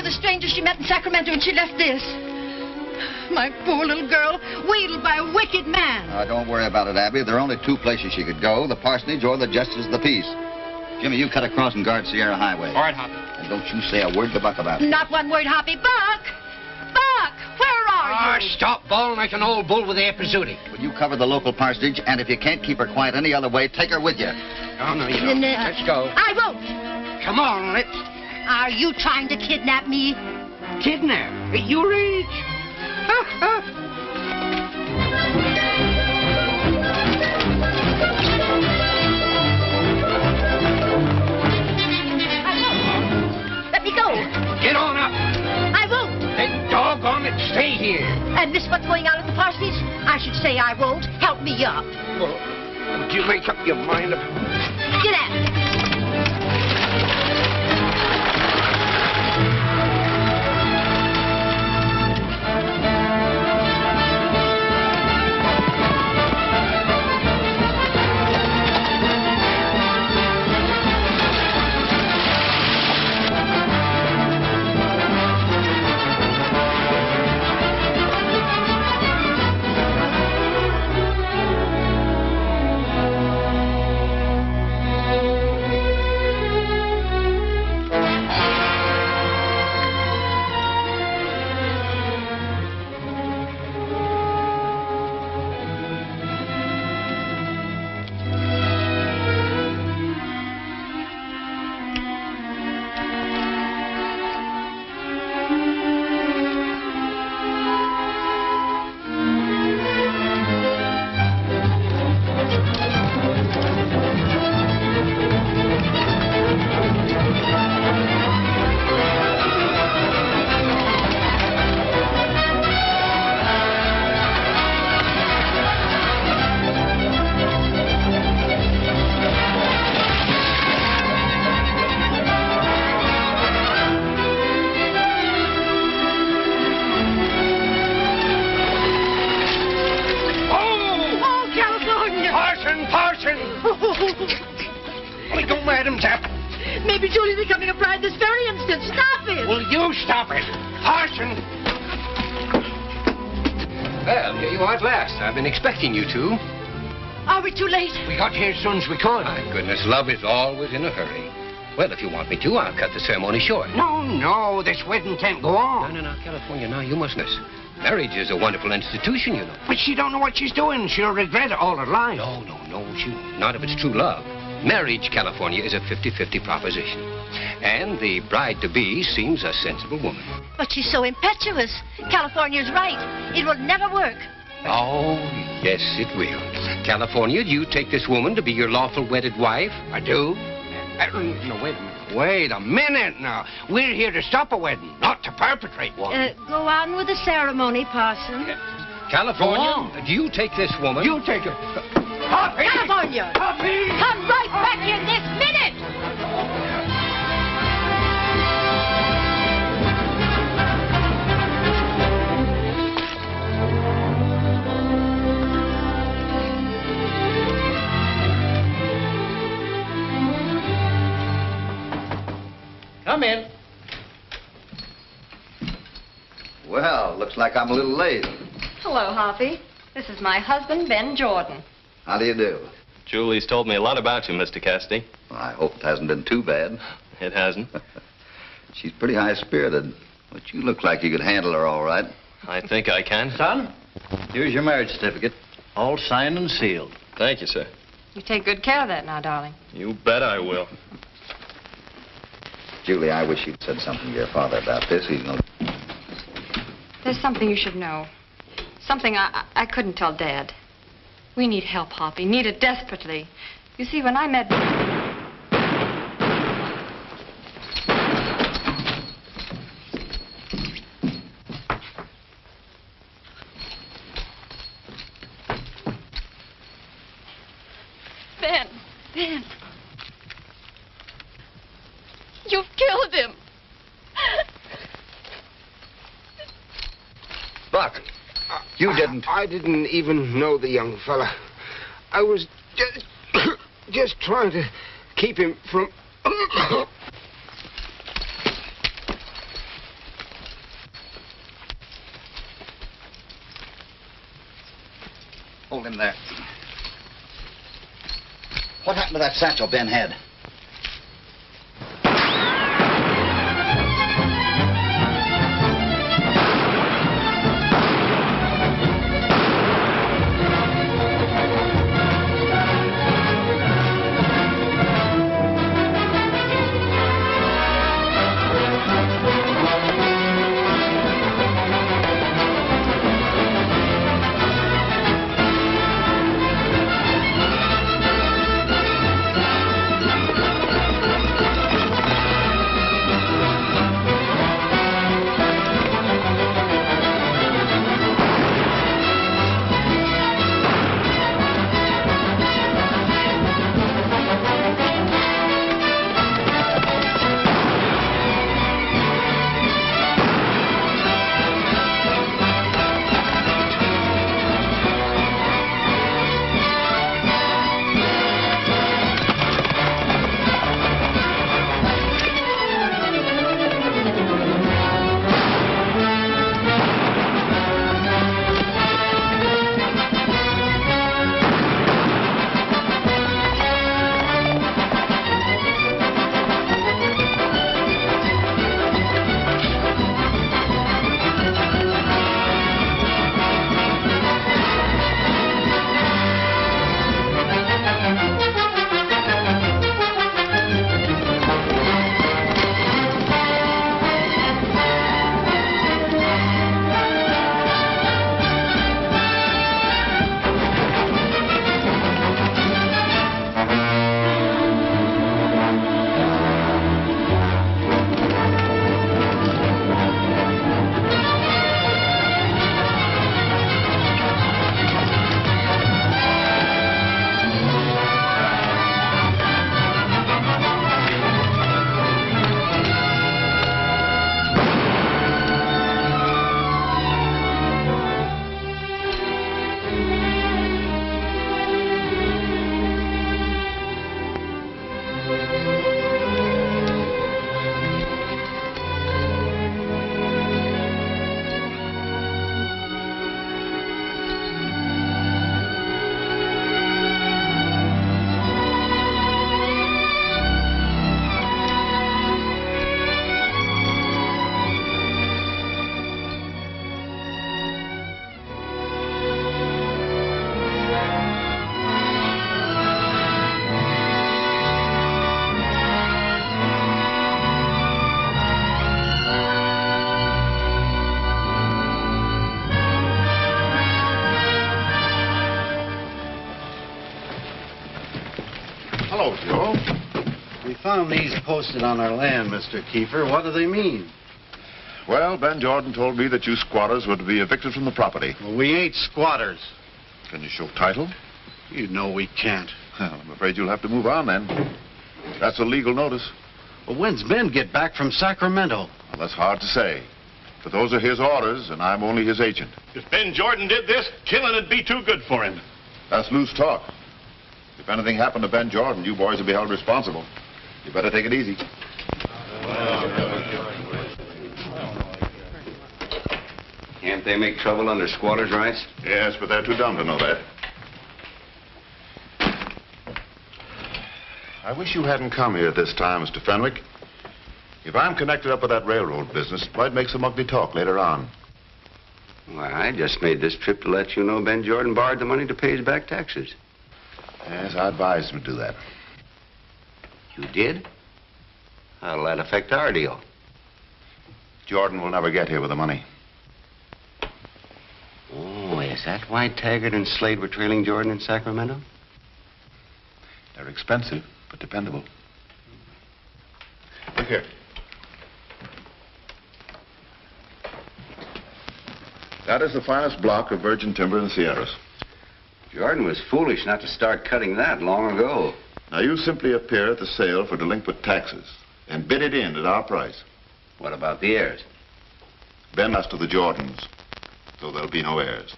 the stranger she met in Sacramento when she left this. My poor little girl, wheedled by a wicked man. Don't worry about it, Abby. There are only two places she could go, the parsonage or the justice of the peace. Jimmy, you cut across and guard Sierra Highway. All right, Hoppy. And don't you say a word to Buck about it. Not one word, Hoppy. Buck! Buck! Where are you? Stop bawling like an old bull with the episodic. Will you cover the local parsonage, and if you can't keep her quiet any other way, take her with you. Oh, no, you don't. Let's go. I won't. Come on, let's... Are you trying to kidnap me? Kidnap? At your age? Let me go. Get on up. I won't. Then doggone it, stay here. And miss what's going on at the parsonage? I should say I won't. Help me up. Well, do you make up your mind? Get at it. Maybe Julie's becoming a bride this very instant. Stop it! Will you stop it? Parson! Well, here you are at last. I've been expecting you two. Are we too late? We got here as soon as we could. My goodness, love is always in a hurry. Well, if you want me to, I'll cut the ceremony short. No, this wedding can't go on. No, California, now you mustn't. Marriage is a wonderful institution, you know. But she don't know what she's doing. She'll regret it all her life. No, not if it's true love. Marriage, California, is a 50-50 proposition. And the bride-to-be seems a sensible woman. But she's so impetuous. California's right. It will never work. Oh, yes, it will. California, do you take this woman to be your lawful wedded wife? I do. No, wait a minute. Wait a minute now. We're here to stop a wedding, not to perpetrate one. Go on with the ceremony, Parson. California, do you take this woman? You take her. Hoppy! California! Hoppy! Come right back in this minute! Come in. Well, looks like I'm a little late. Hello, Hoppy. This is my husband, Ben Jordan. How do you do? Julie's told me a lot about you, Mr. Cassidy. Well, I hope it hasn't been too bad. It hasn't. She's pretty high-spirited, but you look like you could handle her all right. I think I can. Son, here's your marriage certificate. All signed and sealed. Thank you, sir. You take good care of that now, darling. You bet I will. Julie, I wish you'd said something to your father about this. He's no... There's something you should know. Something I couldn't tell Dad. We need help, Hoppy. Need it desperately. You see, when I met... Ben. You've killed him. Buck, you didn't. I didn't even know the young fella. I was just trying to keep him from... Hold him there. What happened to that satchel Ben had? Hello, Joe. We found these posted on our land, Mr. Kiefer. What do they mean? Well, Ben Jordan told me that you squatters were to be evicted from the property. Well, we ain't squatters. Can you show title? You know we can't. Well, I'm afraid you'll have to move on then. That's a legal notice. Well, when's Ben get back from Sacramento? Well, that's hard to say. But those are his orders, and I'm only his agent. If Ben Jordan did this, killing would be too good for him. That's loose talk. If anything happened to Ben Jordan, you boys would be held responsible. You better take it easy. Can't they make trouble under squatters' rights? Yes, but they're too dumb to know that. I wish you hadn't come here this time, Mr. Fenwick. If I'm connected up with that railroad business, it might make some ugly talk later on. Why, I just made this trip to let you know Ben Jordan borrowed the money to pay his back taxes. Yes, I advised him to do that. You did? How'll that affect our deal? Jordan will never get here with the money. Oh, is that why Taggart and Slade were trailing Jordan in Sacramento? They're expensive, but dependable. Look here. That is the finest block of virgin timber in the Sierras. Jordan was foolish not to start cutting that long ago. Now, you simply appear at the sale for delinquent taxes and bid it in at our price. What about the heirs? Ben us to the Jordans, so there'll be no heirs.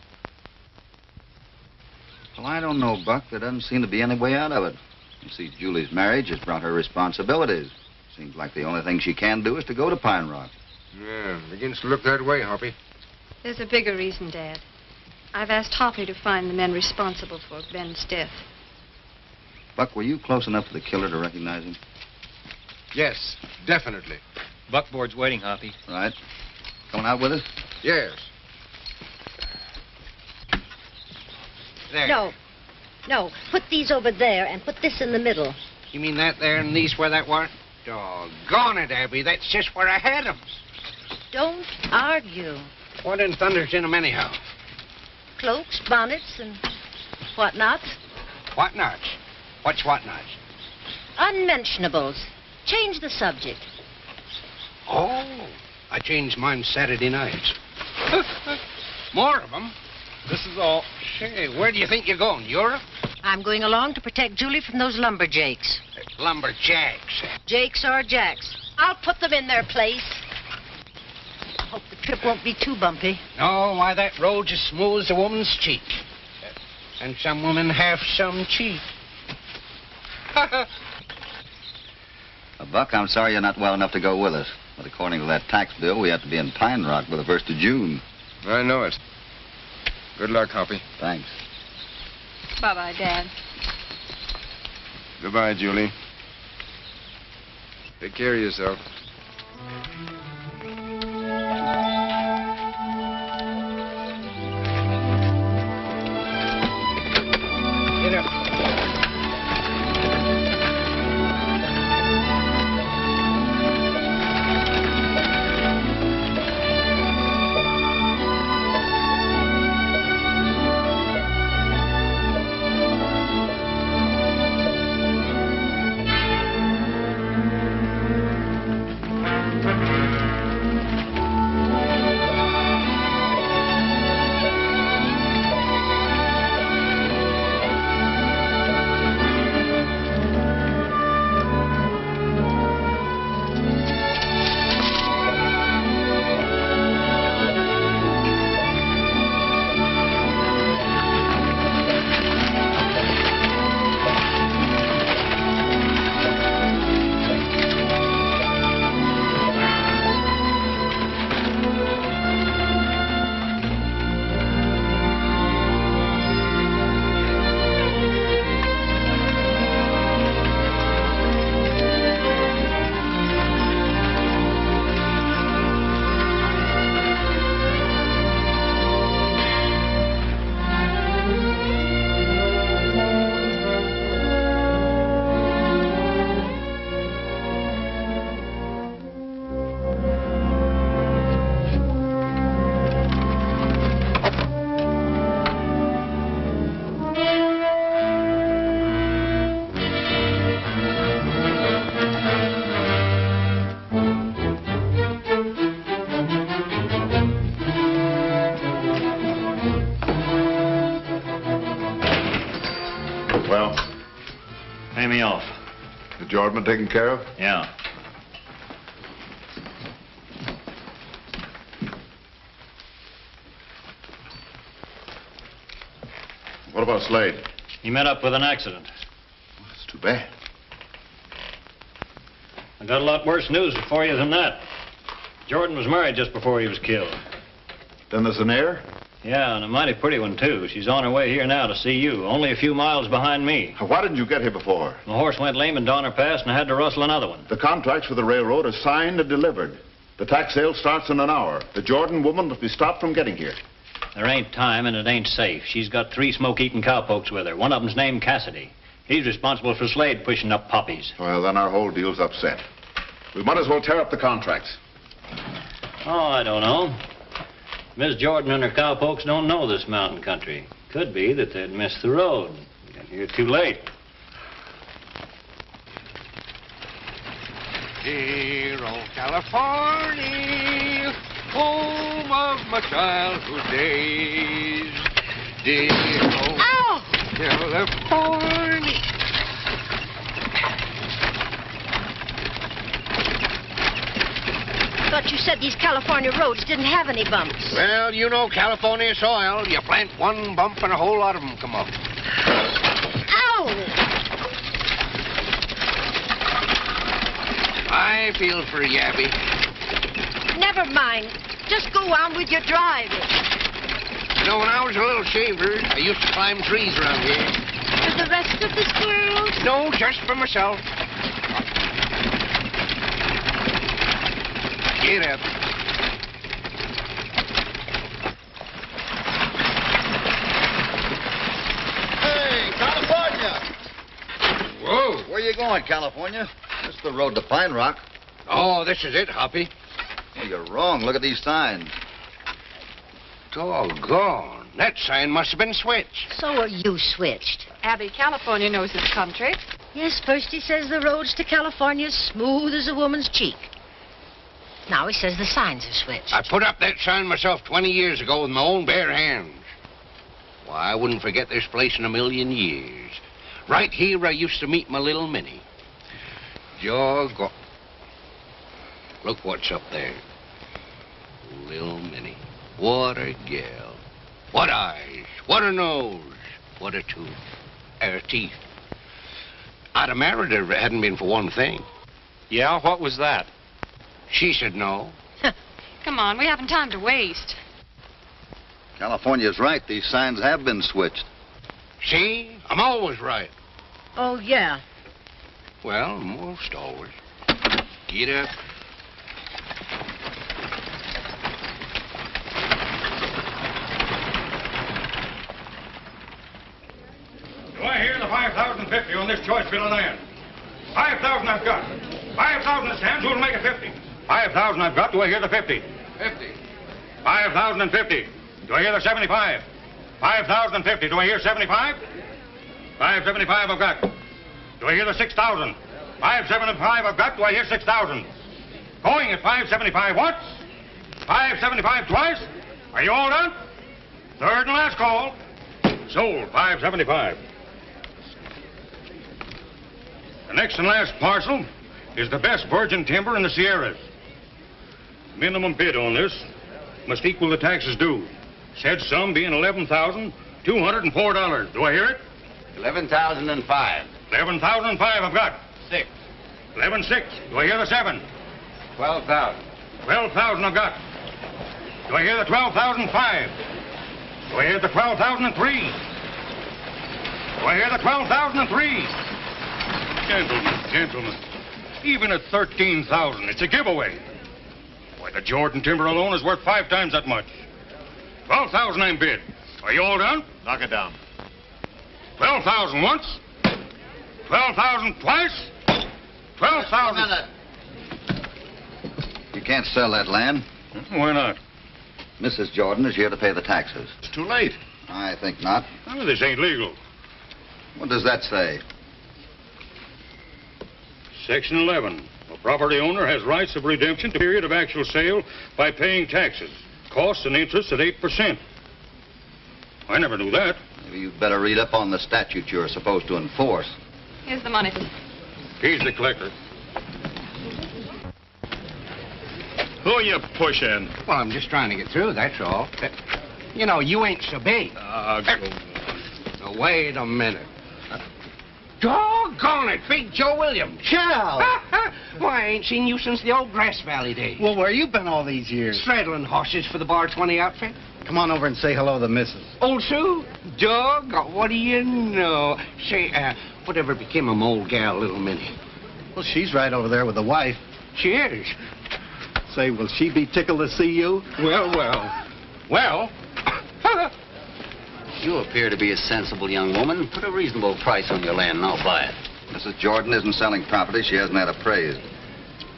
Well, I don't know, Buck. There doesn't seem to be any way out of it. You see, Julie's marriage has brought her responsibilities. Seems like the only thing she can do is to go to Pine Rock. Yeah, begins to look that way, Hoppy. There's a bigger reason, Dad. I've asked Hoppy to find the men responsible for Ben's death. Buck, were you close enough to the killer to recognize him? Yes, definitely. Buckboard's waiting, Hoppy. Right. Coming out with us? Yes. There. No. No. Put these over there and put this in the middle. You mean that there and these where that were? Doggone it, Abby. That's just where I had 'em. Don't argue. What in thunder's in 'em anyhow? Cloaks, bonnets, and whatnots. What-nots? What's what-nots? Unmentionables. Change the subject. Oh, I changed mine Saturday nights. More of 'em? This is all. Say, where do you think you're going? Europe? I'm going along to protect Julie from those lumberjacks. Lumberjacks. Jakes or jacks. I'll put them in their place. Hope the trip won't be too bumpy. No, why, that road's as smooth as a woman's cheek. And some women have some cheek. Buck, I'm sorry you're not well enough to go with us. But according to that tax bill, we have to be in Pine Rock by the 1st of June. I know it. Good luck, Hoppy. Thanks. Bye-bye, Dad. Goodbye, Julie. Take care of yourself. Get up. Well, pay me off. The Jordan taken care of? Yeah. What about Slade? He met up with an accident. That's too bad. I got a lot worse news for you than that. Jordan was married just before he was killed. Then there's an heir? Yeah, and a mighty pretty one, too. She's on her way here now to see you, only a few miles behind me. Why didn't you get here before? My horse went lame in Donner Pass, and I had to rustle another one. The contracts for the railroad are signed and delivered. The tax sale starts in an hour. The Jordan woman must be stopped from getting here. There ain't time, and it ain't safe. She's got 3 smoke-eating cowpokes with her. One of them's named Cassidy. He's responsible for Slade pushing up Hoppys. Well, then our whole deal's upset. We might as well tear up the contracts. Oh, I don't know. Miss Jordan and her cowpokes don't know this mountain country. Could be that they'd missed the road. Got here too late. Dear old California, home of my childhood days. Dear old California. Thought you said these California roads didn't have any bumps. Well, you know California soil. You plant one bump and a whole lot of them come up. Ow! I feel for you, Abby. Never mind. Just go on with your driving. You know, when I was a little shaver, I used to climb trees around here. For the rest of the squirrels? No, just for myself. Get up. Hey, California! Whoa. Where you going, California? This is the road to Pine Rock. Oh, this is it, Hoppy. Oh, you're wrong. Look at these signs. Doggone. That sign must have been switched. So are you switched. Abby, California knows its country. Yes, first he says the roads to California smooth as a woman's cheek. Now he says the signs are switched. I put up that sign myself 20 years ago with my own bare hands. Why, I wouldn't forget this place in a million years. Right here I used to meet my little Minnie. Doggone. Look what's up there. Little Minnie. What a gal. What eyes. What a nose. What a tooth. Her teeth. I'd have married her if it hadn't been for one thing. Yeah, what was that? She said no. Come on, we haven't time to waste. California's right. These signs have been switched. See? I'm always right. Oh, yeah. Well, most always. Get up. Do I hear the 5,050 on this choice bill of land? 5,000 I've got. 5,000 stands, who'll make it 50? 5,000 I've got. Do I hear the 50? 50. 5,050. Do I hear the 75? 5,050. Do I hear 75? 575 I've got. Do I hear the 6,000? 575 I've got. Do I hear 6,000? Going at 575 once. 575 twice. Are you all done? Third and last call. Sold. 575. The next and last parcel is the best virgin timber in the Sierras. Minimum bid on this must equal the taxes due. Said sum being $11,204. Do I hear it? 11,005. 11,005 I've got. 6. 11,600. Do I hear the 7? 12,000. 12,000 I've got. Do I hear the 12,005? Do I hear the 12,003? Do I hear the 12,003? Gentlemen, even at 13,000, it's a giveaway. Why, the Jordan timber alone is worth 5 times that much. 12,000 I'm bid. Are you all done? Knock it down. 12,000 once. 12,000 twice. 12,000. You can't sell that land. Why not? Mrs. Jordan is here to pay the taxes. It's too late. I think not. Oh, this ain't legal. What does that say? Section 11. A property owner has rights of redemption to period of actual sale by paying taxes, costs and interest at 8%. I never knew that. Maybe you'd better read up on the statute you're supposed to enforce. Here's the money. He's the collector. Who are you pushing? Well, I'm just trying to get through, that's all. You know, you ain't so big. Now, wait a minute. Doggone it, Big Joe Williams. Cal! Why, I ain't seen you since the old Grass Valley days. Well, where you been all these years? Straddling horses for the Bar 20 outfit. Come on over and say hello to the missus. Old Sue? Doggone, what do you know? Say, whatever became of old gal, little Minnie? Well, she's right over there with the wife. She is. Say, will she be tickled to see you? Well. You appear to be a sensible young woman. Put a reasonable price on your land and I'll buy it. Mrs. Jordan isn't selling property she hasn't had appraised.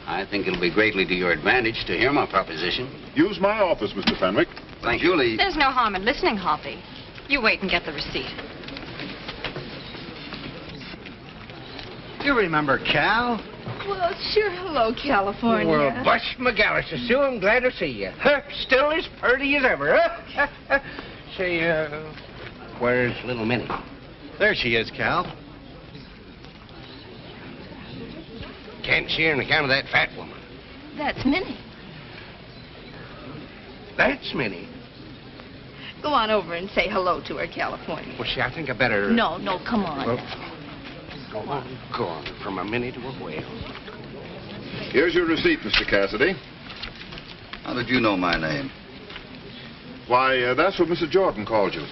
I think it'll be greatly to your advantage to hear my proposition. Use my office, Mr. Fenwick. Thank you, Julie. There's no harm in listening, Hoppy. You wait and get the receipt. You remember Cal? Well, sure. Hello, California. Well, bust McAllister, Sue, I'm glad to see you. Still as purty as ever, huh? Say, where's little Minnie? There she is, Cal. Can't see her on account of that fat woman. That's Minnie. That's Minnie. Go on over and say hello to her, California. Well, see, I think I better... No, come on. Well, go on, from a Minnie to a whale. Here's your receipt, Mr. Cassidy. How did you know my name? Why, that's what Mrs. Jordan called you.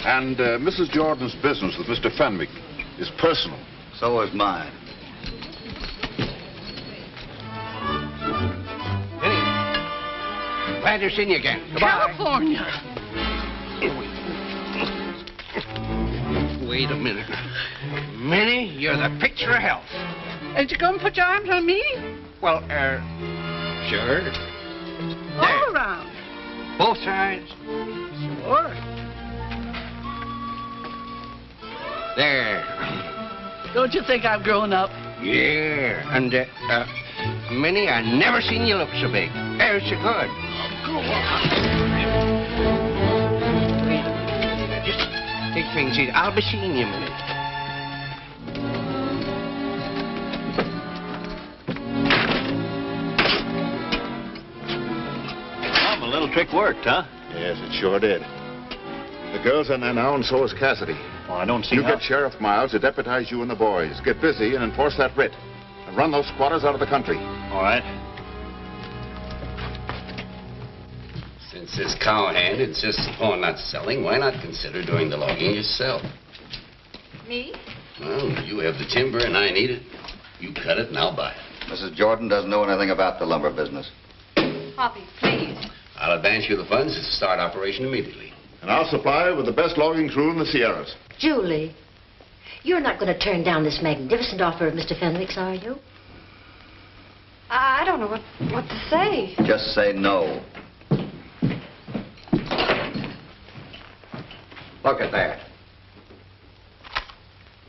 And Mrs. Jordan's business with Mr. Fenwick is personal. So is mine. Glad to see you again. Goodbye. California. Wait a minute. Minnie, you're the picture of health. And you come put your arms on me? Well, sure. All around. Both sides? Sure. There. Don't you think I've grown up? Yeah. And, Minnie, I never seen you look so big. There's so good. Go on. Just take things easy. I'll be seeing you, Minnie. Well, the little trick worked, huh? Yes, it sure did. The girl's in there now, and so is Cassidy. Well, I don't see You how... get Sheriff Miles to deputize you and the boys. Get busy and enforce that writ. And run those squatters out of the country. All right. Since this cowhand insists upon not selling, why not consider doing the logging yourself? Me? Well, you have the timber and I need it. You cut it and I'll buy it. Mrs. Jordan doesn't know anything about the lumber business. Hoppy, please. I'll advance you the funds to start operation immediately. And I'll supply with the best logging crew in the Sierras. Julie, you're not going to turn down this magnificent offer of Mr. Fenwick's, are you? I don't know what to say. Just say no. Look at that.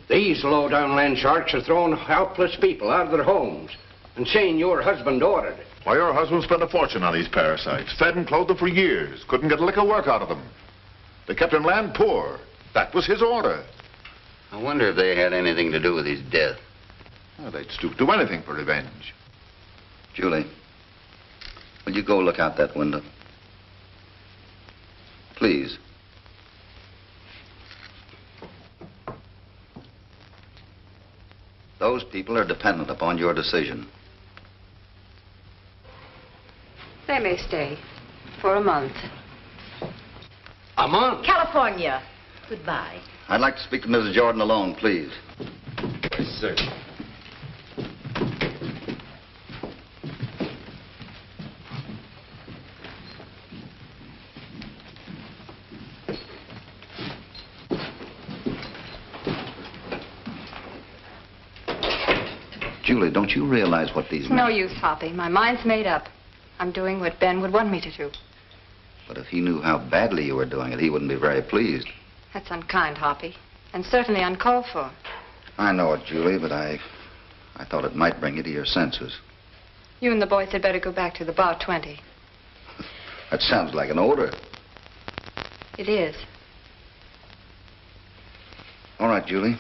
These low-down land sharks are throwing helpless people out of their homes and saying your husband ordered it. Why, your husband spent a fortune on these parasites. Fed and clothed them for years. Couldn't get a lick of work out of them. They kept him land poor. That was his order. I wonder if they had anything to do with his death. Well, they'd stoop to anything for revenge. Julie, will you go look out that window? Please. Those people are dependent upon your decision. They may stay for a month. A month? California. Goodbye. I'd like to speak to Mrs. Jordan alone, please. Yes, sir. Julie, don't you realize what these It's no use, Hoppy. My mind's made up. I'm doing what Ben would want me to do. But if he knew how badly you were doing it, he wouldn't be very pleased. That's unkind, Hoppy, and certainly uncalled for. I know it, Julie, but I thought it might bring you to your senses. You and the boys had better go back to the Bar 20. That sounds like an order. It is. All right, Julie.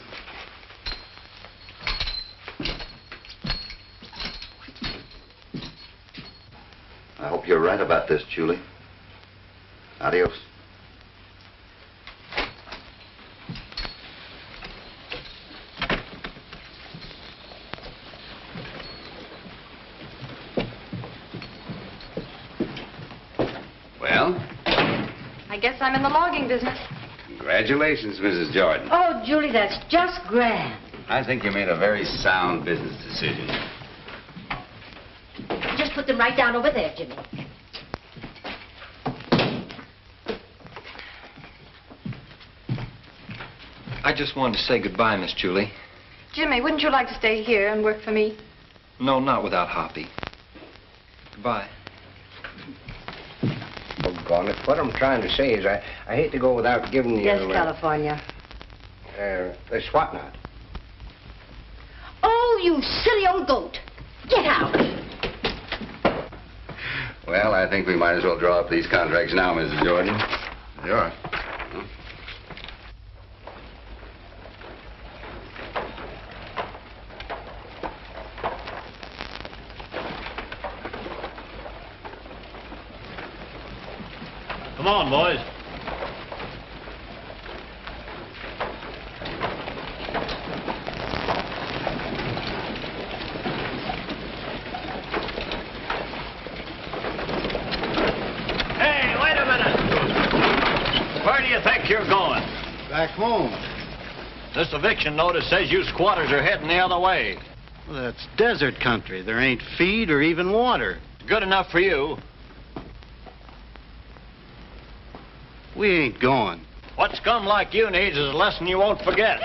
I hope you're right about this, Julie. Adios. Well? I guess I'm in the logging business. Congratulations, Mrs. Jordan. Oh, Julie, that's just grand. I think you made a very sound business decision. Just put them right down over there, Jimmy. I just wanted to say goodbye, Miss Julie. Jimmy, wouldn't you like to stay here and work for me? No, not without Hoppy. Goodbye. Doggone it. What I'm trying to say is I hate to go without giving you... Yes, California. This whatnot. Oh, you silly old goat. Get out. Well, I think we might as well draw up these contracts now, Mrs. Jordan. You are. Come on, boys. Hey, wait a minute. Where do you think you're going? Back home. This eviction notice says you squatters are heading the other way. Well, that's desert country. There ain't feed or even water. Good enough for you. We ain't going. What scum like you needs is a lesson you won't forget.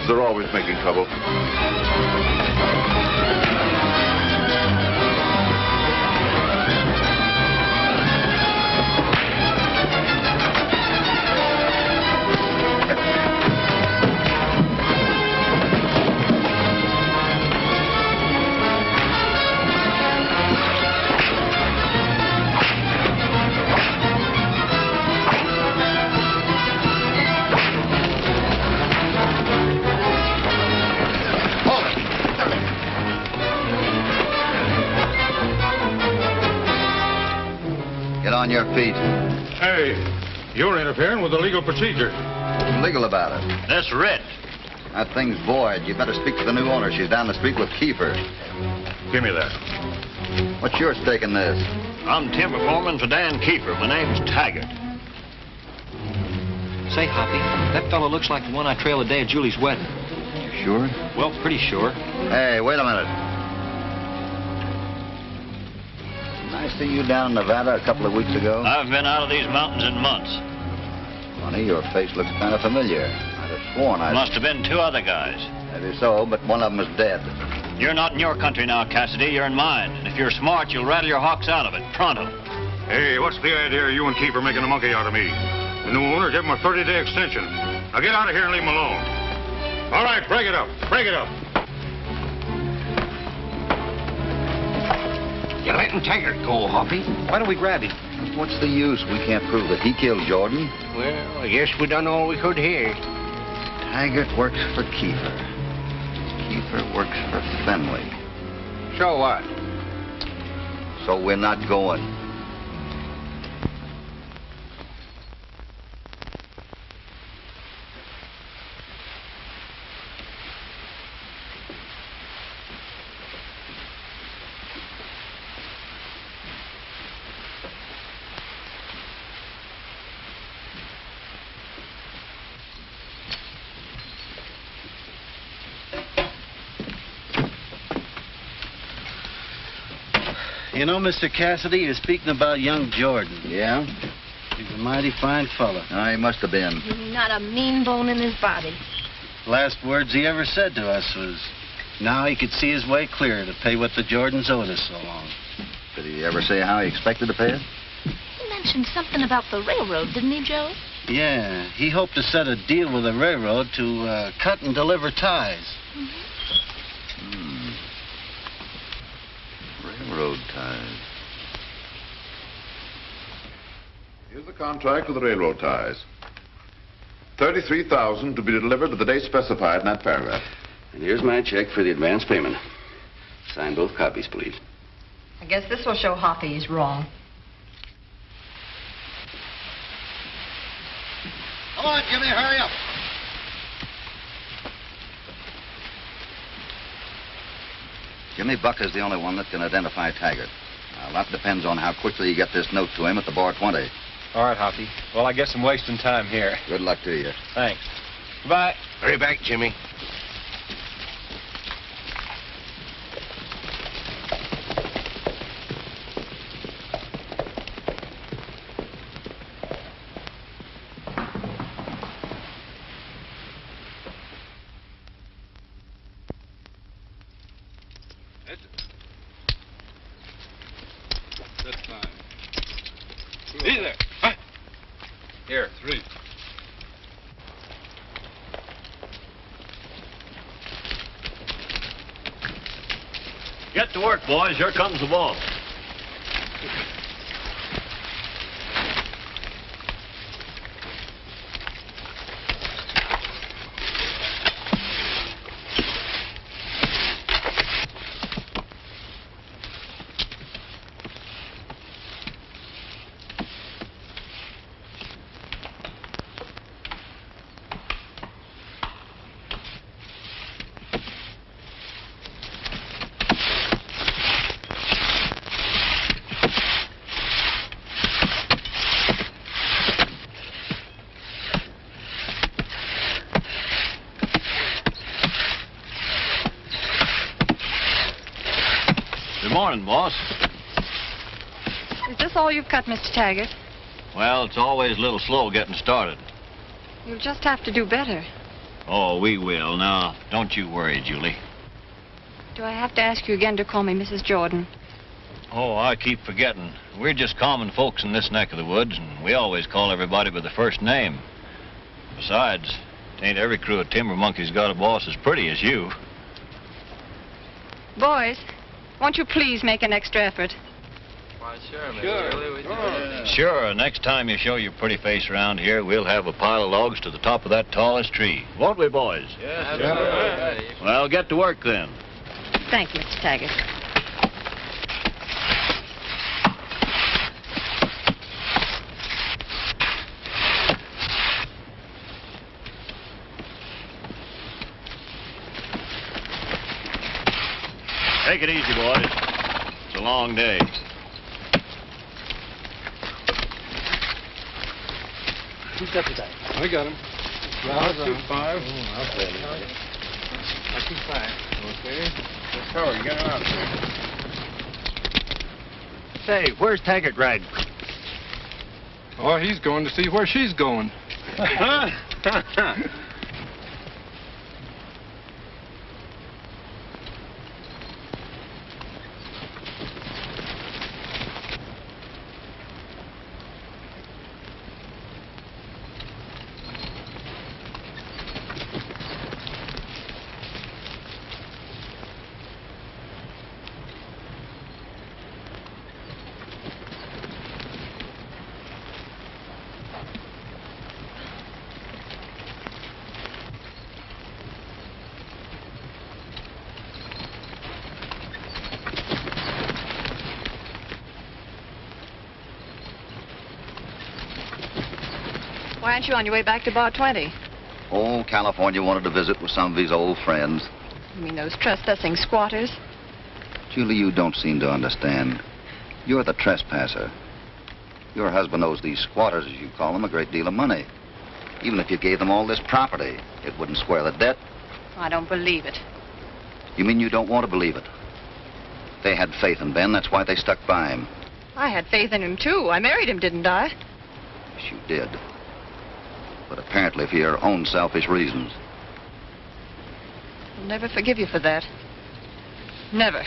They're always making trouble. On your feet. Hey, you're interfering with the legal procedure. What's legal about it? This writ. That thing's void. You better speak to the new owner. She's down the street with Kiefer. Give me that. What's your stake in this? I'm timber foreman for Dan Kiefer. My name's Taggart. Say, Hoppy, that fellow looks like the one I trailed the day of Julie's wedding. You sure? Well, pretty sure. Hey, wait a minute. I see you down in Nevada a couple of weeks ago. I've been out of these mountains in months. Funny, your face looks kind of familiar. I'd have sworn I... Must have been two other guys. Maybe so, but one of them is dead. You're not in your country now, Cassidy. You're in mine. And if you're smart, you'll rattle your hawks out of it. Pronto. Hey, what's the idea of you and Kiefer making a monkey out of me? The new owner gave him a 30-day extension. Now get out of here and leave him alone. All right, break it up. Break it up. You're letting Taggart go, Hoppy. Why don't we grab him? What's the use? We can't prove that he killed Jordan. Well, I guess we done all we could here. Taggart works for Kiefer. Kiefer works for Fenley. So what? So we're not going. You know, Mr. Cassidy, you're speaking about young Jordan. Yeah? He's a mighty fine fella. He must have been. Not a mean bone in his body. Last words he ever said to us was, now he could see his way clear to pay what the Jordans owed us so long. Did he ever say how he expected to pay it? He mentioned something about the railroad, didn't he, Joe? Yeah, he hoped to set a deal with the railroad to cut and deliver ties. Railroad ties. Here's the contract for the railroad ties. 33,000 to be delivered to the date specified in that paragraph. And here's my check for the advance payment. Sign both copies, please. I guess this will show Hoppy he's wrong. Come on, Jimmy, hurry up. Jimmy, Buck is the only one that can identify Taggart. Now, that depends on how quickly you get this note to him at the bar 20. All right, Hoppy. Well, I guess I'm wasting time here. Good luck to you. Thanks. Goodbye. Hurry back, Jimmy. That's fine. Easy there. Hi. Here, 3. Get to work, boys. Here comes the boss. Good morning, boss. Is this all you've cut, Mr. Taggart? Well, it's always a little slow getting started. You'll just have to do better. Oh, we will. Now, don't you worry, Julie. Do I have to ask you again to call me Mrs. Jordan? Oh, I keep forgetting. We're just common folks in this neck of the woods, and we always call everybody by the first name. Besides, it ain't every crew of timber monkeys got a boss as pretty as you. Boys, won't you please make an extra effort? Why, sure, Miss Sure. Shirley. Sure, next time you show your pretty face around here, we'll have a pile of logs to the top of that tallest tree. Won't we, boys? Yes, Well, get to work then. Thank you, Mr. Taggart. Take it easy, boys. It's a long day. Who's got the dice? I got him. Round 2-5. Not too fast. Okay. Let's go. You get him out there. Say, where's Taggart riding? Oh, he's going to see where she's going. Why aren't you on your way back to Bar 20? Oh, California wanted to visit with some of his old friends. You mean those trespassing squatters? Julie, you don't seem to understand. You're the trespasser. Your husband owes these squatters, as you call them, a great deal of money. Even if you gave them all this property, it wouldn't square the debt. I don't believe it. You mean you don't want to believe it? They had faith in Ben, that's why they stuck by him. I had faith in him, too. I married him, didn't I? Yes, you did. But apparently for your own selfish reasons. I'll never forgive you for that. Never.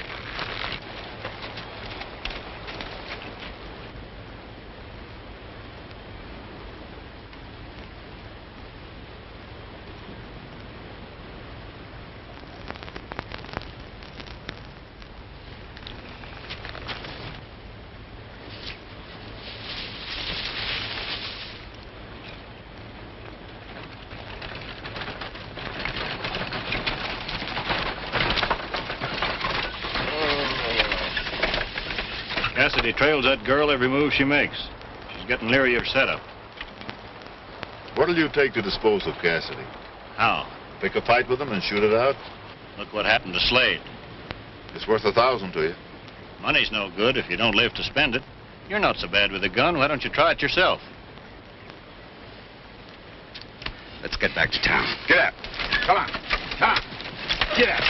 Cassidy trails that girl every move she makes. She's getting leery of setup. What'll you take to dispose of Cassidy? How? Pick a fight with him and shoot it out? Look what happened to Slade. It's worth 1,000 to you. Money's no good if you don't live to spend it. You're not so bad with a gun. Why don't you try it yourself? Let's get back to town. Get out. Come on. Come on. Get out.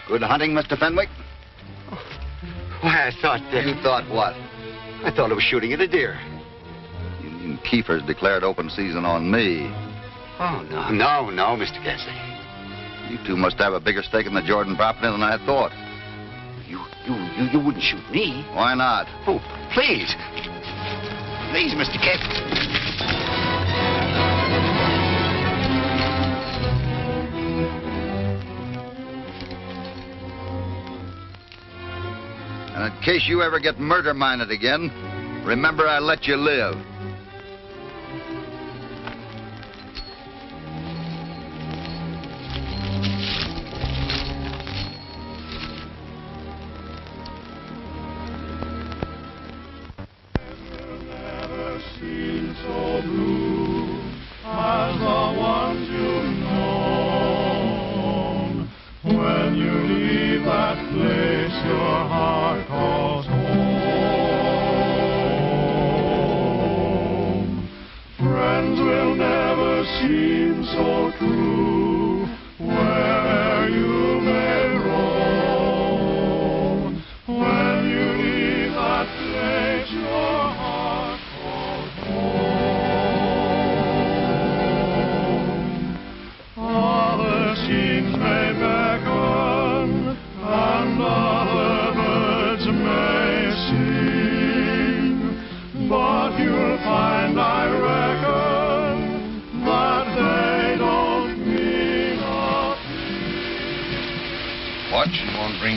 Good hunting, Mr. Fenwick? Why, I thought that... You thought what? I thought I was shooting at a deer. You mean Kiefer's declared open season on me? Oh, no, Mr. Cassidy. You two must have a bigger stake in the Jordan property than I thought. You wouldn't shoot me. Why not? Oh, please. Please, Mr. Cassidy. And in case you ever get murder-minded again, remember I let you live.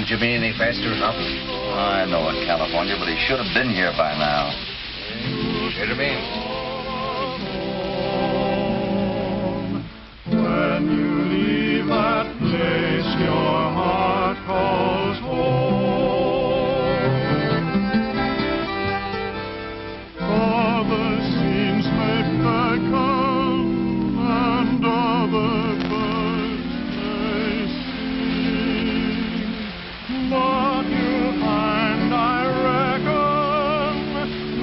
Jimmy any faster, Hoppy? I know it, California, but he should have been here by now. Should have been. When you leave that place, your heart calls home. Other scenes may beckon, and other birds may sing. But you'll find, I reckon,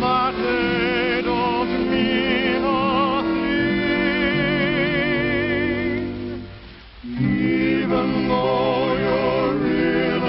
that they don't mean a thing. Even though you're in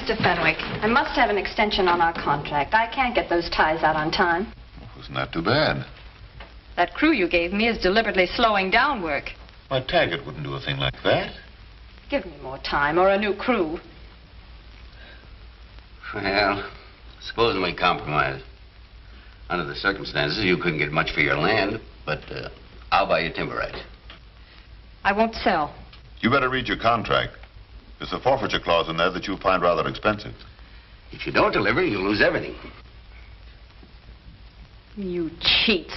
Mr. Fenwick, I must have an extension on our contract. I can't get those ties out on time. Wasn't that too bad? That crew you gave me is deliberately slowing down work. Why, Taggart wouldn't do a thing like that. Give me more time or a new crew. Well, supposing we compromise. Under the circumstances, you couldn't get much for your land, but I'll buy you timber rights. I won't sell. You better read your contract. There's a forfeiture clause in there that you'll find rather expensive. If you don't deliver, you'll lose everything. You cheats.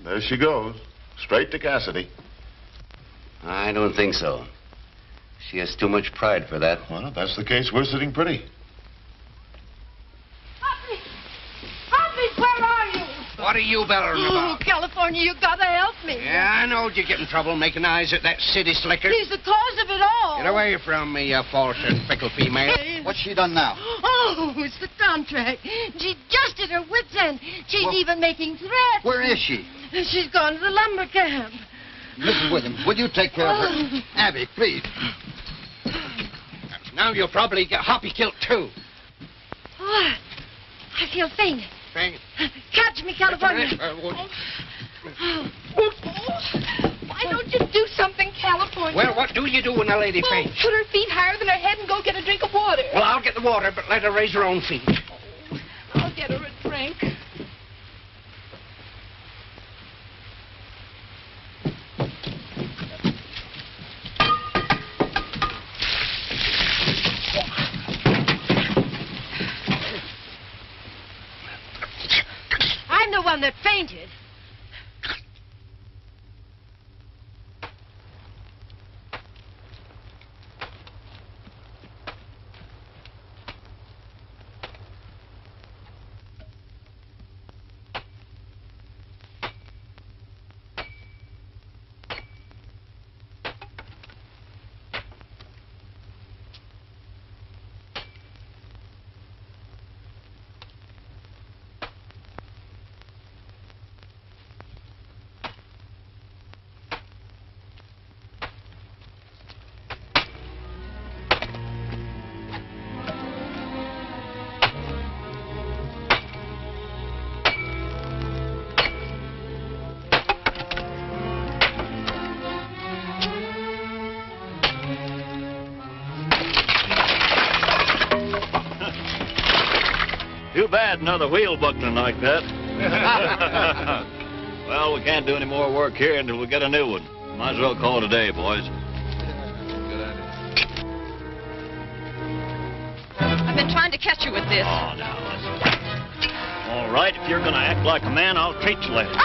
There she goes. Straight to Cassidy. I don't think so. She has too much pride for that. Well, if that's the case, we're sitting pretty. Hoppy, where are you? What are you bellering Oh, about? California, you gotta help me. Yeah, I knowed you'd get in trouble making eyes at that city slicker. He's the cause of it all. Get away from me, you false and fickle female. What's she done now? Oh, it's the contract. She just at her wit's end. She's even making threats. Where is she? She's gone to the lumber camp. Listen, William, will you take care of her? Abby, please. Now you'll probably get Hoppy killed, too. Oh, I feel faint. Faint? Catch me, California. Why don't you do something, California? Well, what do you do when a lady faints? Put her feet higher than her head and go get a drink of water. Well, I'll get the water, but let her raise her own feet. I'll get her a drink. I'm the one that fainted. Too bad another wheel buckling like that. Well, we can't do any more work here until we get a new one. Might as well call it a day, boys. I've been trying to catch you with this. Oh, now, listen. All right, if you're going to act like a man, I'll treat you later.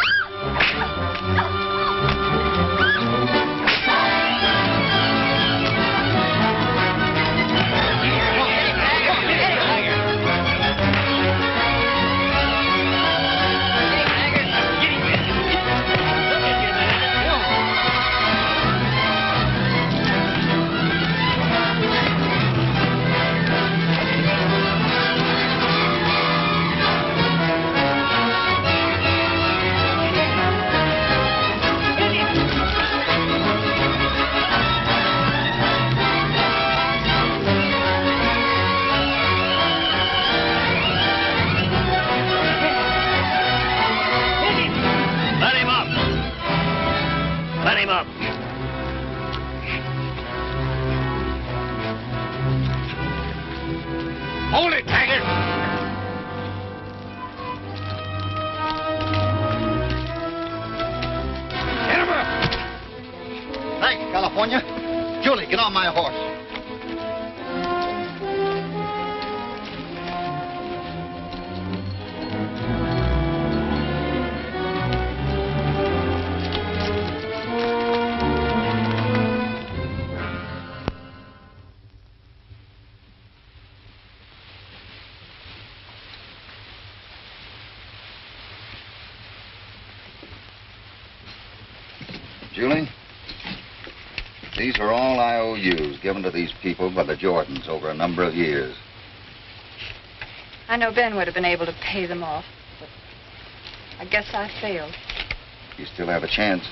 Hold it, Taggart! Get him up! Thanks, California. Julie, get on my horse. Julie, these are all IOUs given to these people by the Jordans over a number of years. I know Ben would have been able to pay them off, but I guess I failed. You still have a chance.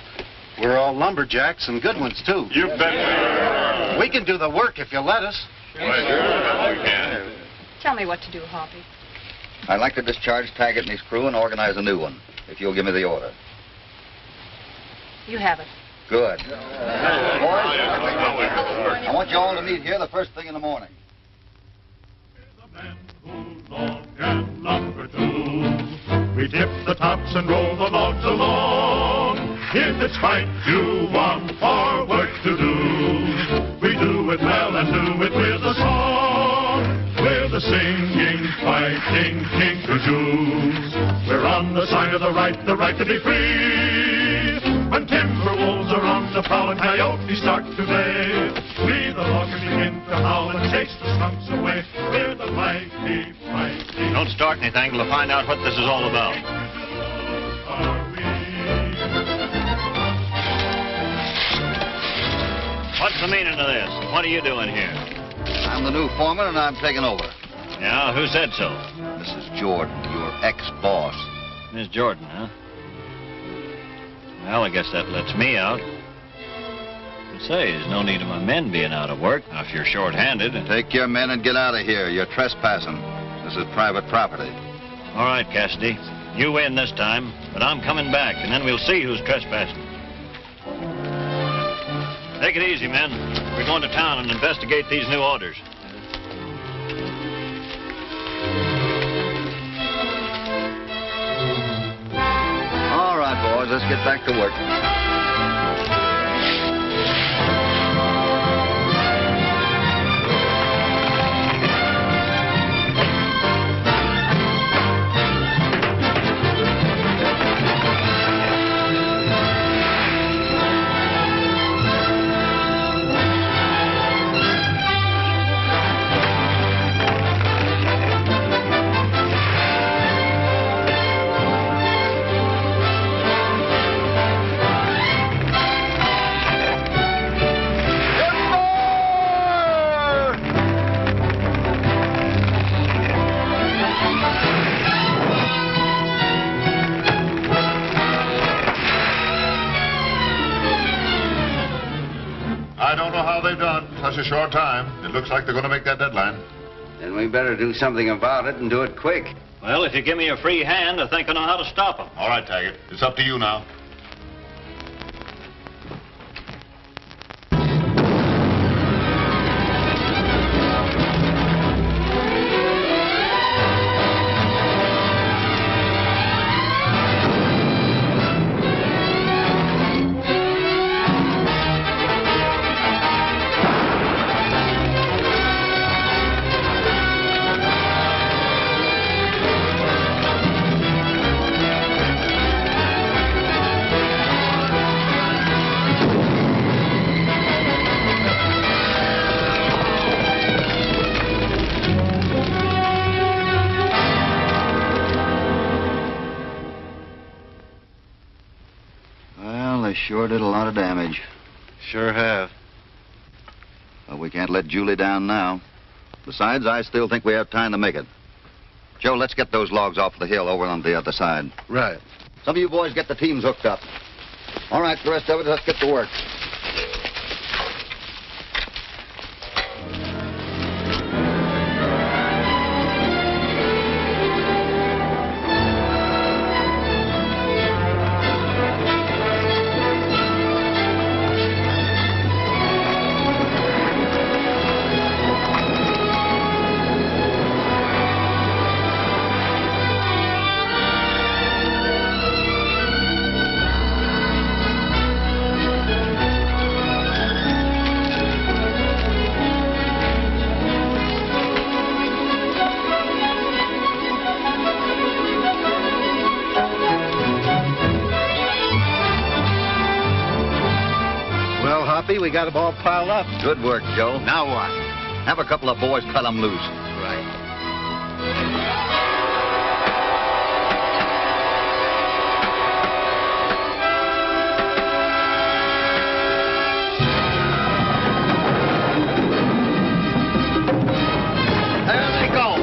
We're all lumberjacks and good ones, too. You bet. We can do the work if you let us. Tell me what to do, Hoppy. I'd like to discharge Taggart and his crew and organize a new one, if you'll give me the order. You have it. Good. Boys, I want you all to meet here the first thing in the morning. We tip the tops and roll the logs along. If it's fight you want for work to do, we do it well and do it with a song. We're the singing, fighting Kinkajous. We're on the side of the right to be free. When timber wolves are on the prowl and coyotes start to bay, we the loggers begin to howl and chase the skunks away. We're the mighty, mighty. Don't start anything till I find out what this is all about. What's the meaning of this? What are you doing here? I'm the new foreman, and I'm taking over. Yeah, who said so? Mrs. Jordan, your ex-boss. Miss Jordan, huh? Well, I guess that lets me out. But say, there's no need of my men being out of work. Now, if you're short-handed... Take your men and get out of here. You're trespassing. This is private property. All right, Cassidy. You win this time, but I'm coming back, and then we'll see who's trespassing. Take it easy, men. We're going to town and investigate these new orders. All right, boys, let's get back to work. Such a short time. It looks like they're going to make that deadline. Then we better do something about it and do it quick. Well, if you give me a free hand, I think I know how to stop them. All right, Taggart. It's up to you now. Sure did a lot of damage. Sure have. Well, we can't let Julie down now. Besides, I still think we have time to make it. Joe, let's get those logs off the hill over on the other side. Right. Some of you boys get the teams hooked up. All right, the rest of it, let's get to work. We got them all piled up. Good work, Joe. Now what? Have a couple of boys cut them loose. Right. There they go.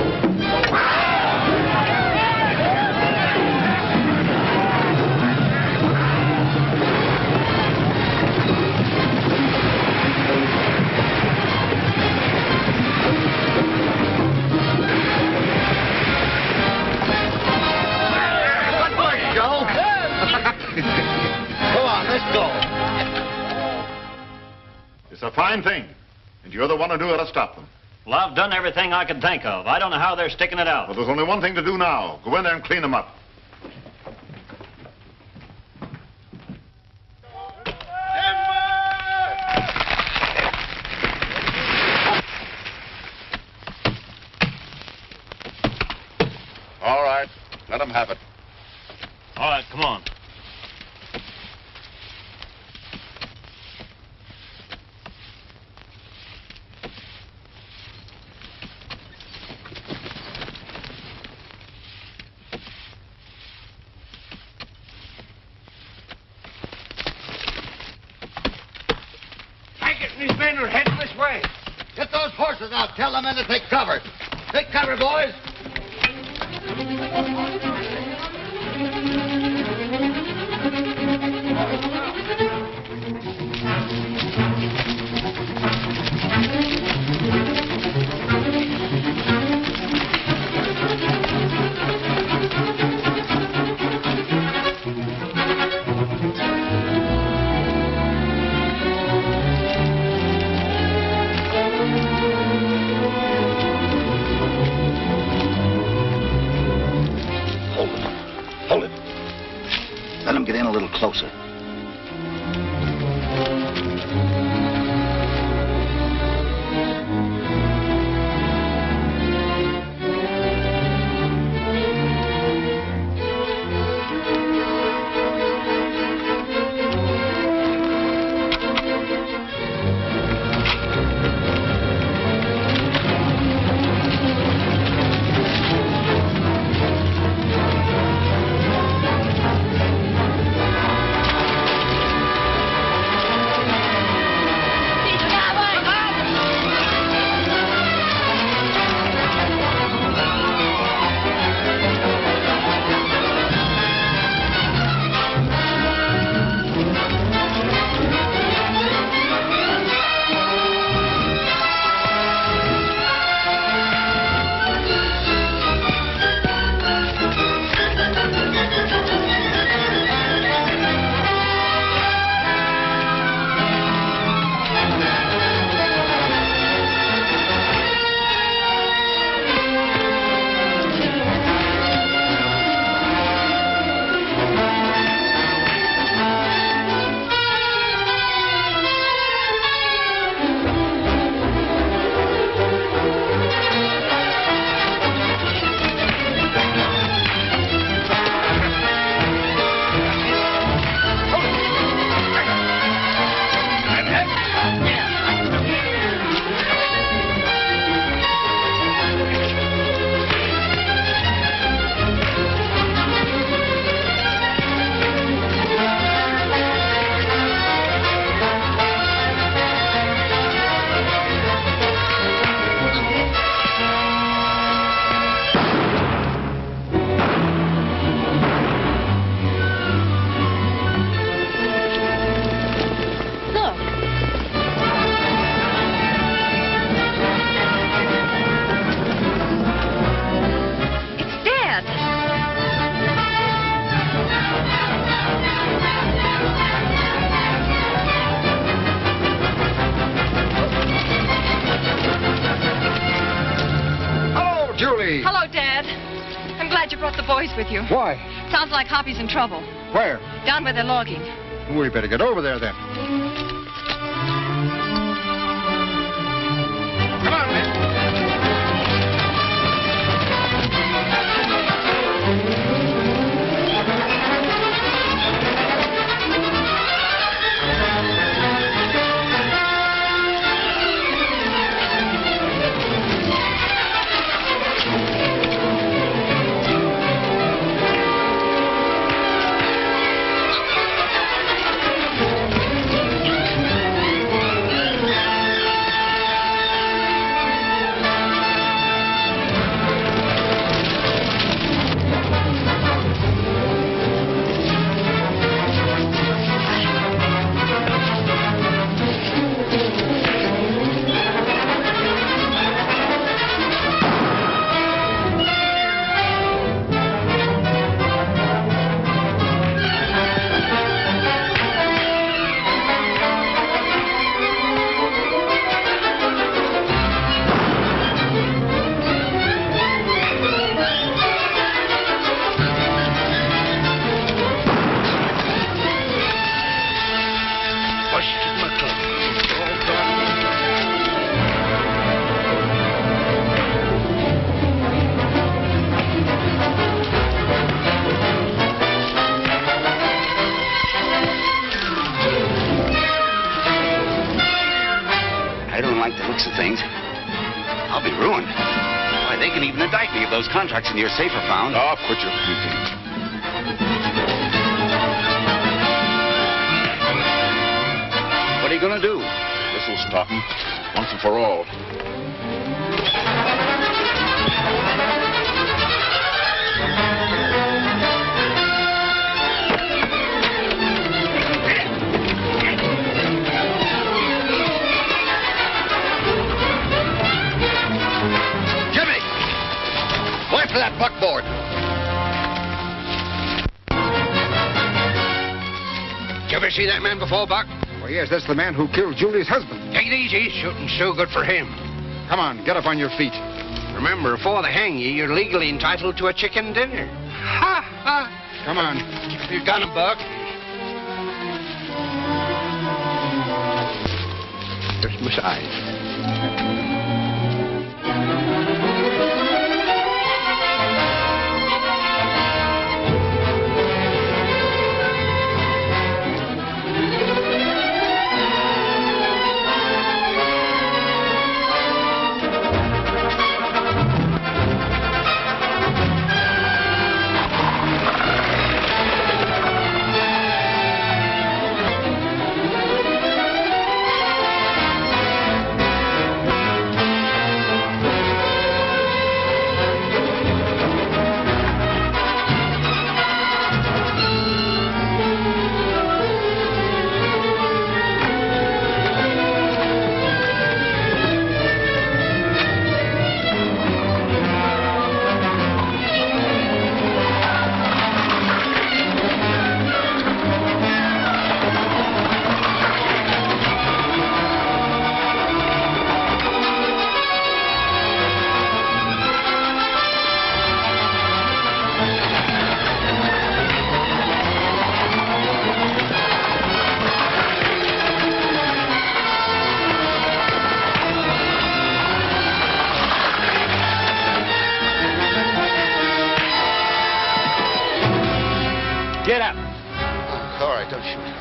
fine thing. And you're the one who knew how to stop them. Well, I've done everything I could think of. I don't know how they're sticking it out. Well, there's only one thing to do now. Go in there and clean them up. All right. Let them have it. All right, come on. These men are heading this way. Get those horses out. Tell the men to take cover. Take cover, boys. Let him get in a little closer. Hello, Dad. I'm glad you brought the boys with you. Why? Sounds like Hoppy's in trouble. Where? Down where they're logging. We better get over there then. Come on, men. looks of things, I'll be ruined. Why, they can even indict me if those contracts in your safe are found. Oh, quit your peeking. What are you going to do? This'll stop him, once and for all. For that buckboard. Did you ever see that man before, Buck? Well, yes, that's the man who killed Julie's husband. Take it easy. Shooting's so good for him. Come on, get up on your feet. Remember, before they hang you, you're legally entitled to a chicken dinner. Ha, ha. Come on. You got him, Buck. Just massage. Get up. All right, don't shoot.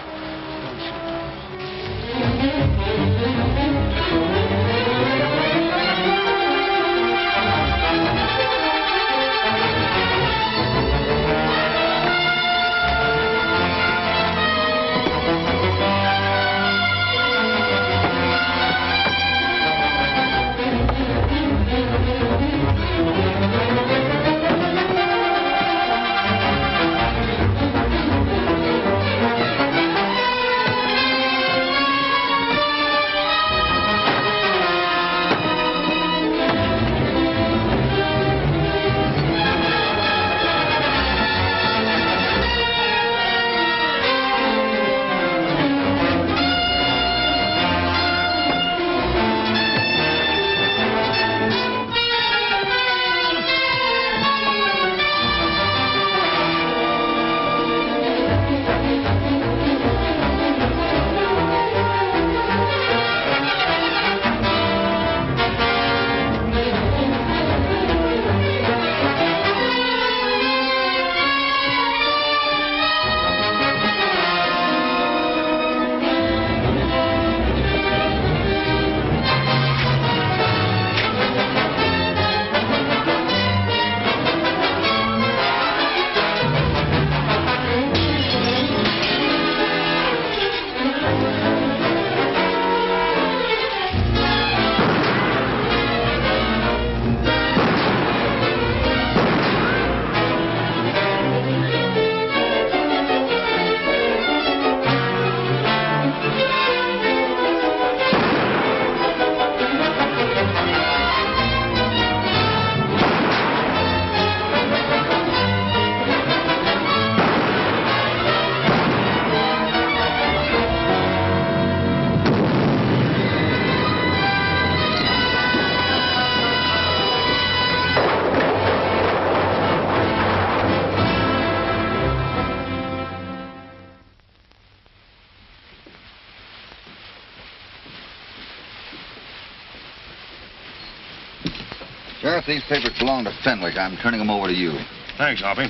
Sheriff, these papers belong to Fenwick. I'm turning them over to you. Thanks, Hoppy.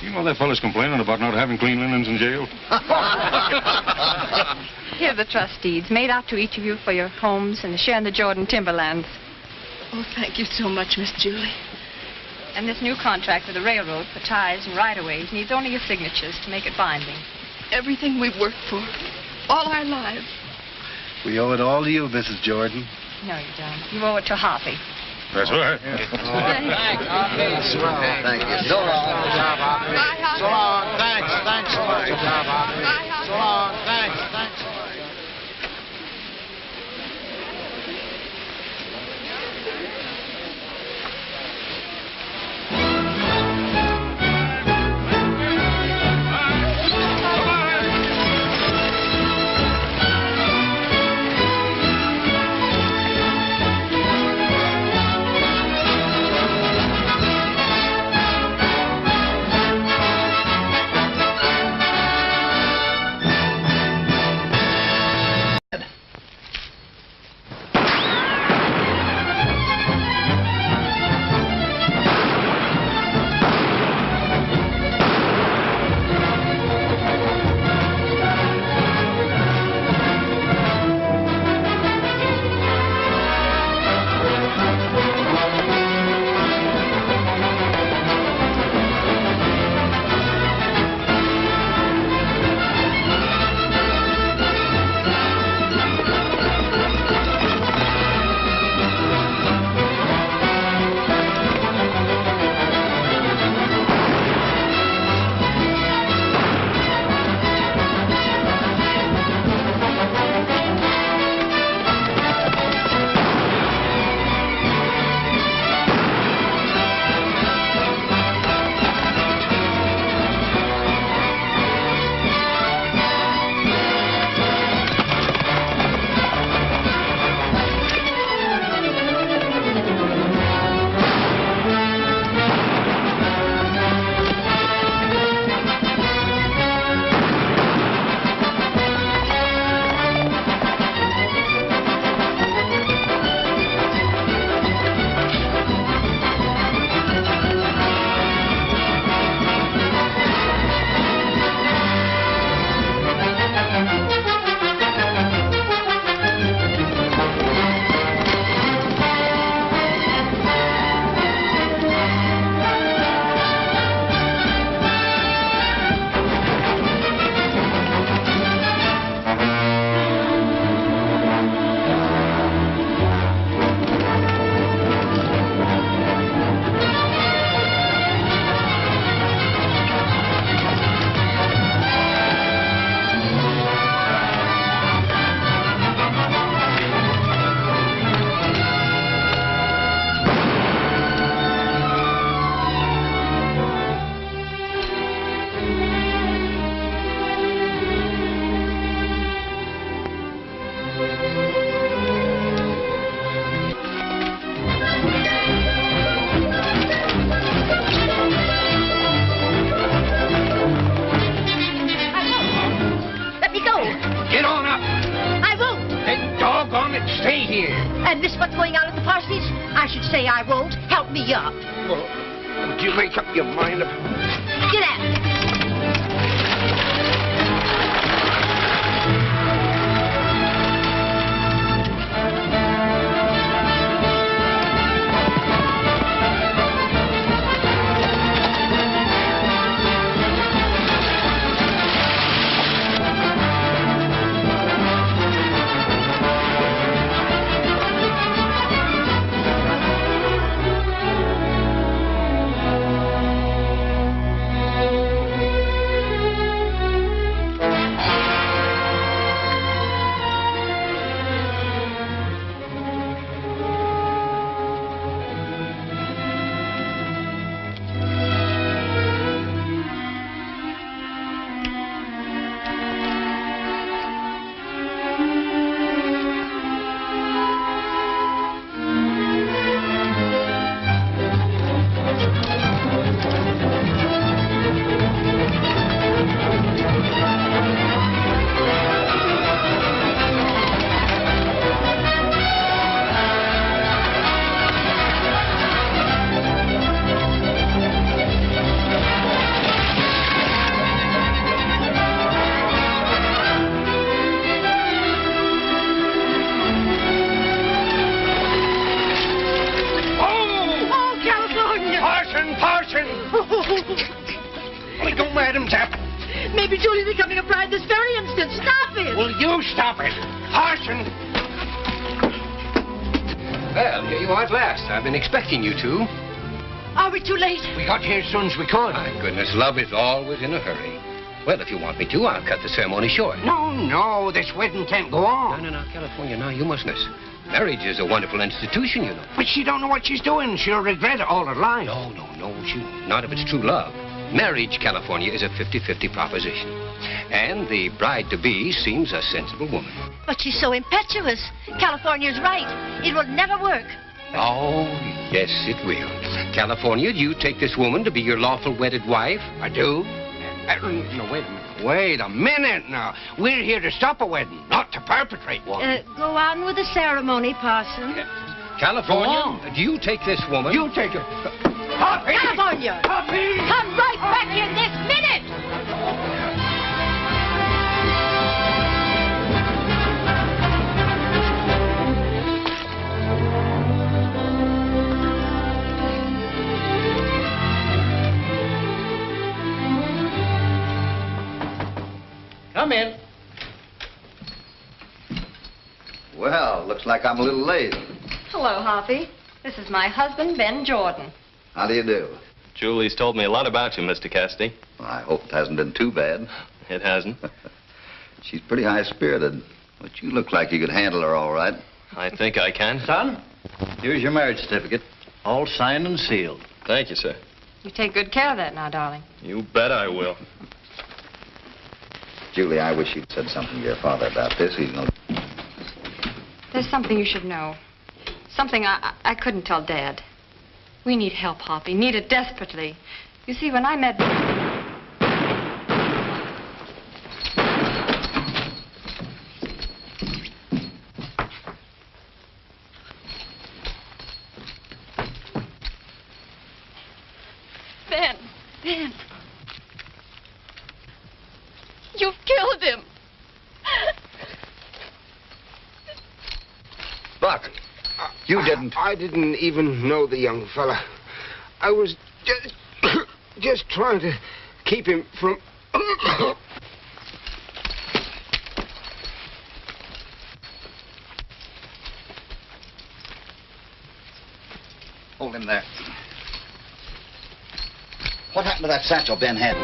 You know that fellow's complaining about not having clean linens in jail? Here are the trust deeds, made out to each of you for your homes and a share in the Jordan timberlands. Oh, thank you so much, Miss Julie. And this new contract with the railroad for ties and right-of-ways needs only your signatures to make it binding. Everything we've worked for, all our lives. We owe it all to you, Mrs. Jordan. No, you don't. You owe it to Hoppy. That's right. Thanks. Thank you. So long. So long. Thanks so much. So long. Thanks so much. And miss what's going on at the parsonage? I should say I won't. Help me up. Well, do you make up your mind? Get at it. You stop it. Parson! Well, here you are at last. I've been expecting you two. Are we too late? We got here as soon as we could. My goodness, love is always in a hurry. Well, if you want me to, I'll cut the ceremony short. No, this wedding can't go on. No, California, now, you mustn't. Marriage is a wonderful institution, you know. But she don't know what she's doing. She'll regret it all her life. No, she won't. Not if it's true love. Marriage, California, is a 50-50 proposition. And the bride-to-be seems a sensible woman. But she's so impetuous. California's right. It will never work. Oh, yes, it will. California, do you take this woman to be your lawful wedded wife? I do. No, wait a minute. Wait a minute now. We're here to stop a wedding, not to perpetrate one. Go on with the ceremony, Parson. California, do you take this woman? You take her. Hoppy! California! Hoppy! Come right back here this minute! Come in. Well, looks like I'm a little late. Hello, Hoppy. This is my husband, Ben Jordan. How do you do? Julie's told me a lot about you, Mr. Cassidy. Well, I hope it hasn't been too bad. It hasn't. She's pretty high-spirited, but you look like you could handle her all right. I think I can. Son, here's your marriage certificate. All signed and sealed. Thank you, sir. You take good care of that now, darling. You bet I will. Julie, I wish you'd said something to your father about this. He's no... There's something you should know. Something I couldn't tell Dad. We need help, Hoppy. Need it desperately. You see, when I met... Ben. You've killed him. Buck, you didn't. I didn't even know the young fella. I was just trying to keep him from... Hold him there. What happened to that satchel Ben had?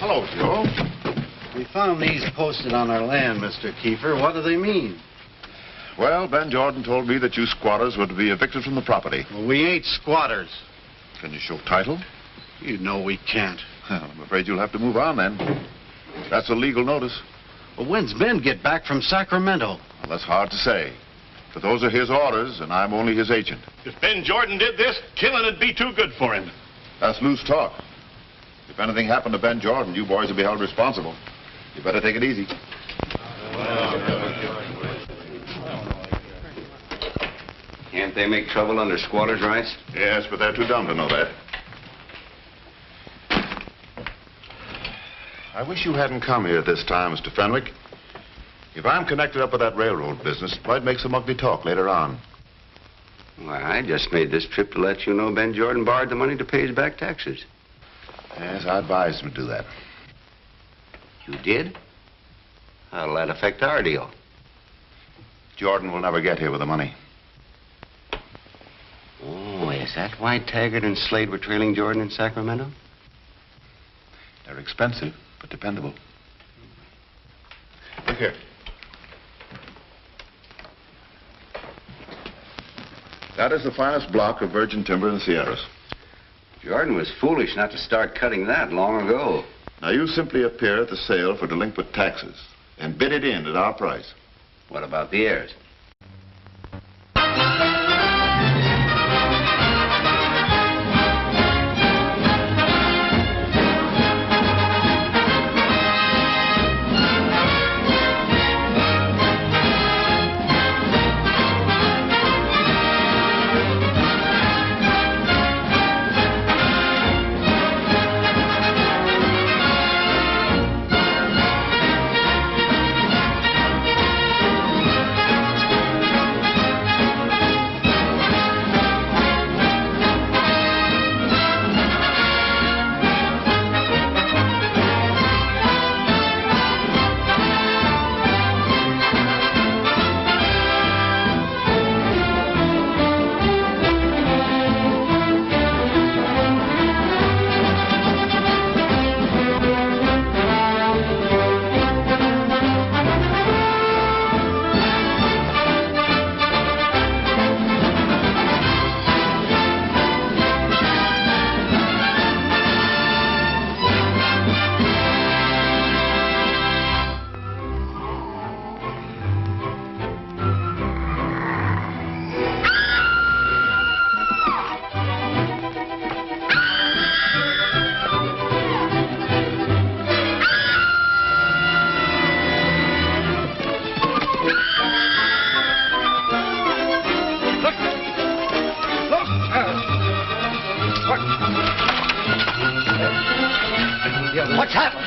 Hello, Joe. We found these posted on our land, Mr. Kiefer. What do they mean? Well, Ben Jordan told me that you squatters were to be evicted from the property. Well, we ain't squatters. Can you show title? You know we can't. I'm afraid you'll have to move on then. That's a legal notice. Well, when's Ben get back from Sacramento? Well, that's hard to say. But those are his orders, and I'm only his agent. If Ben Jordan did this, killing would be too good for him. That's loose talk. If anything happened to Ben Jordan, you boys will be held responsible. You better take it easy. Can't they make trouble under squatters' rights? Yes, but they're too dumb to know that. I wish you hadn't come here this time, Mr. Fenwick. If I'm connected up with that railroad business, it might make some ugly talk later on. Why, I just made this trip to let you know Ben Jordan borrowed the money to pay his back taxes. Yes, I advised him to do that. You did? How'll that affect our deal? Jordan will never get here with the money. Oh, is that why Taggart and Slade were trailing Jordan in Sacramento? They're expensive, but dependable. Look here. That is the finest block of virgin timber in the Sierras. Jordan was foolish not to start cutting that long ago. Now, you simply appear at the sale for delinquent taxes and bid it in at our price. What about the heirs? What's happened?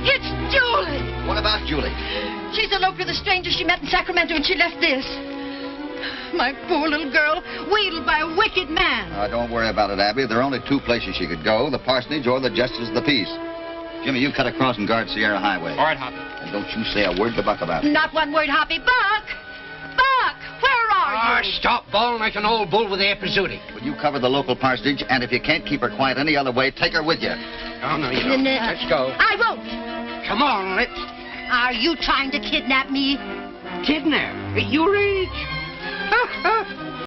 It's Julie. What about Julie? She's eloped with a stranger she met in Sacramento, and she left this. My poor little girl, wheedled by a wicked man. Don't worry about it, Abby. There are only two places she could go, the parsonage or the justice of the peace. Jimmy, you cut across and guard Sierra Highway. All right, Hoppy. And don't you say a word to Buck about it. Not one word, Hoppy. Buck! Buck! Where are you? Stop bawling like an old bull with the epizootic. Will you cover the local parsonage, and if you can't keep her quiet any other way, take her with you. Oh, no, you don't. Let's go. I won't. Come on, let's... Are you trying to kidnap me? Kidnap? At your age?